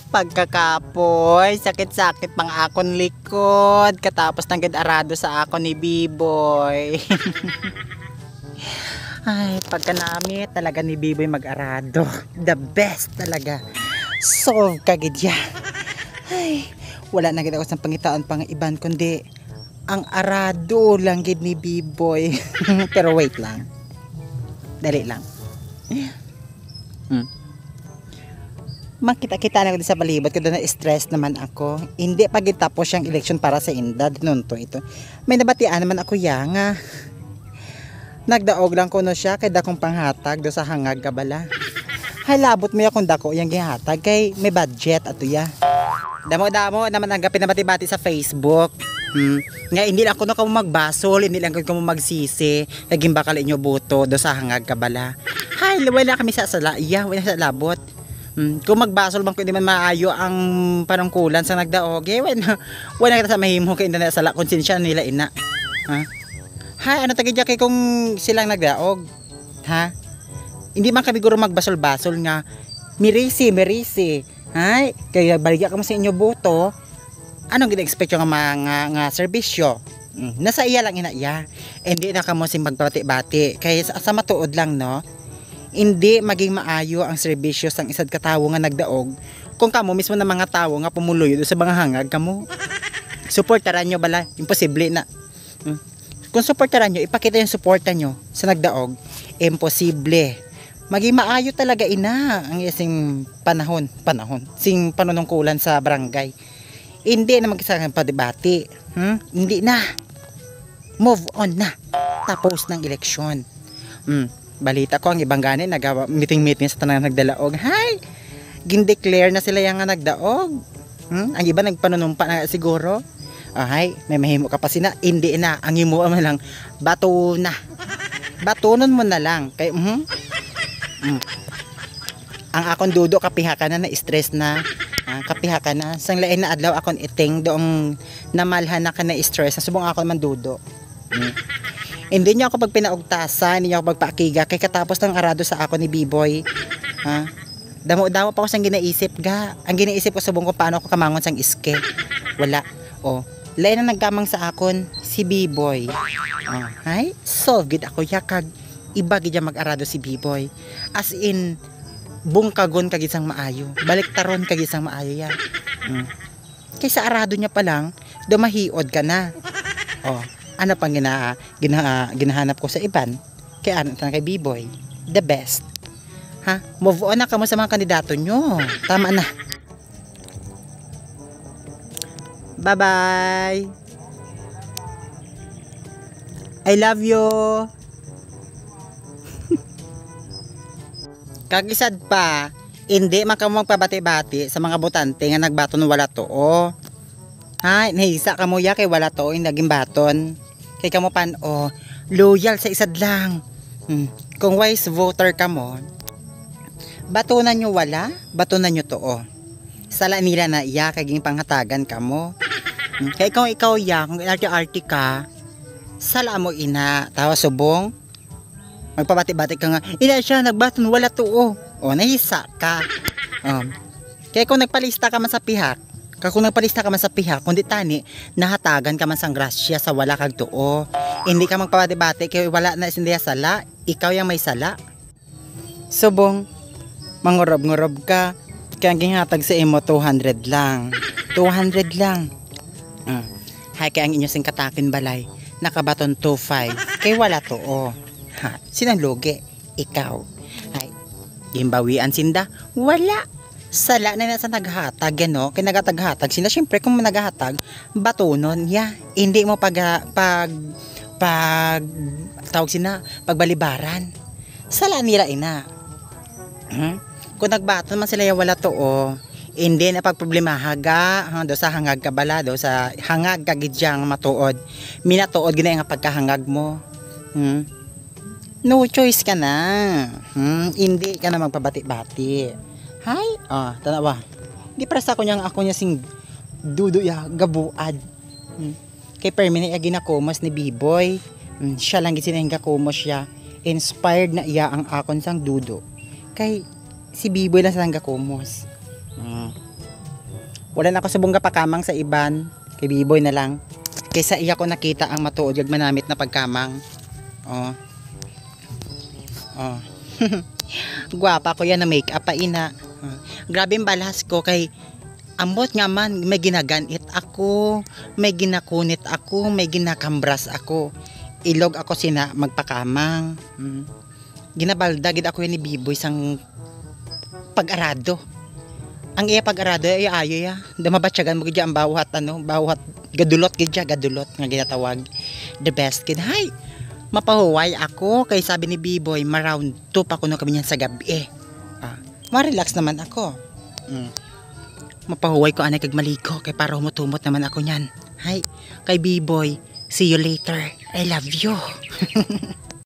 Pagkakapoy, sakit-sakit pang akon likod. Katapos ng arado sa akon ni B-boy. Ay, pagka nami talaga ni B-boy mag-arado. The best talaga. Solve kagid ya. Ay, wala na gid ako sa pangitaan pang iban kundi ang arado lang gid ni B-boy. Pero wait lang. Dali lang. Makita-kita na ko sa palibot ko na stress naman ako. Hindi pa gitapos yung election para sa Inda dinunto ito. May nabatian naman ako ya nga. Nagdaog lang ko no siya kay dakong panghatag do sa hangag kabala. Halabot mo ya kung dako yang gihatag kay may budget ato ya. Damo-damo naman ang pinabati-bati sa Facebook. Nga hindi lang ko no kamo magbasol, hindi lang ko magsisi. Naging bakal inyo boto do sa hangag kabala. Hay, wala kami sa sala. Iya, wala sa labot. Kung magbasol bang hindi man maayo ang panungkulan sa nagdaog, wala kita sa mahimo kay na sa konsensya nila ina. Ha? Hay, ano tagidya kay kung silang nagdaog? Ha? Hindi man kami guro magbasol-basol nga mirisi. Hay, kaya baligya ka mo sa inyo boto. Anong gina-expect yung mga serbisyo? Nasa iya lang ina iya. Hindi na kamo sing magbati-bati kay sa matuod lang no. Hindi maging maayo ang serbisyo sang isad katawo nga nagdaog kung kamo mismo na mga tawo nga pumuloy do sa mga hangag kamo. Suportaran nyo bala, imposible na. Kung suportaran nyo, ipakita yung suporta nyo sa nagdaog, imposible. Maging maayo talaga ina ang ising panahon, sing panunungkulan sa barangay. Hindi na magkasang padibati. Hindi na. Move on na. Tapos ng eleksyon. Balita ko ang ibang gani nagawa meeting sa tanang nagdalaog. Hay, gindeclare na sila yung nagdaog. Ang iba nagpanunumpa na siguro. Hay, may mahimo ka pa sina. Hindi na, ang imo man lang bato na. Batunon mo na lang kay ang akon dudo kapiha ka na stress na. Kapiha ka na sang lain na adlaw akon iting doong namalhan na ka na stress na subong akon man dudo. Hindi niya ako pagpinaugtasan, hindi niya ako pagpaakiga kay katapos ng arado sa ako ni B-boy. Damo-damo pa ako sang ginaisip ga. Ang ginaisip ko subong ko paano ako kamangon sang iske. Wala. Lain na nagkamang sa akon si B-boy. Hay, solve gid ako yakag iba gid mag-arado si B-boy. As in bungkagon kag isang maayo. Baliktaron kag isang maayo ya. Kaysa arado niya pa lang, dumahiod ka na. Ano pang ginahanap ko sa iban? Kaya ano kay B-boy? The best. Ha? Move on na kamo sa mga kandidato nyo. Tama na. Bye-bye. I love you. Kagisad pa, hindi man kamo magpabati-bati sa mga botante nga nagbaton wala tuo. Hay, nahisa ka mo ya kay wala to naging baton. Kay kamo pan loyal sa isad lang. Kung wise voter ka mo, batunan nyo wala, batunan nyo to Sala nila na iya kaging panghatagan ka mo. Kay ikaw ya, kung arti ka, sala mo ina, tawa subong. Magpabati-bati ka nga, ina siya nagbaton wala to nahisa ka. Kaya kung nagpalista ka man sa pihak, kung nagpalista ka man sa pihak, kundi tani, nahatagan ka man sang grasya sa wala kag tuo. Hindi ka magpabati-bati kaya wala na isindiya sala, ikaw yung may sala. Subong, mangurob-ngurob ka, kaya gihatag sa imo 200 lang. 200 lang. Hay kaya ang inyo sing katakin balay, nakabaton 25, kaya wala tuo. Sinang lugi? Ikaw. Hay, gimbawian sinda? Wala. Sala na sa naghatag kay nagataghatag sila syempre kung naghatag batunon hindi mo pag tawag sina pagbalibaran sala nila ina. Kung nagbaton man sila wala to hindi na pagproblemaha do sa hangag kabala do sa hangag kagidyang matuod minatuod gina nga pagkahangag mo. No choice ka na. Hindi ka na magpabati-bati. Hay, tanawa. Di prasa ko niyang ako niya sing dudo ya gabuad. Kay permanent ya ginakomos ni B-boy. Siya lang gisineng gakomos siya. Inspired na iya ang akon sang dudo. Kay si B-boy lang sang gakomos. Wala na ako sa bungga pakamang sa iban. Kay Biboy na lang. Kaysa iya ko nakita ang matuod yag manamit na pagkamang. Oh. Oh. Gwapa ko yan na make up pa ina. Grabe ang balas ko kay ambot nga man may ginaganit ako, may ginakunit ako, may ginakambras ako. Ilog ako sina magpakamang. Ginabalda gid ako yan ni Biboy sang pag-arado. Ang iya pag-arado ay ayo ya. Damabatyagan mo gid ang bawat bawat gadulot gid gadulot nga ginatawag. The best kid. Hay. Mapahuway ako kay sabi ni Biboy ma-round 2 pa kuno kami niyan sa gabi. Ma-relax naman ako. Mapahuway ko anay kag maliko kay para humutumot naman ako niyan. Hay. Kay Biboy, see you later. I love you.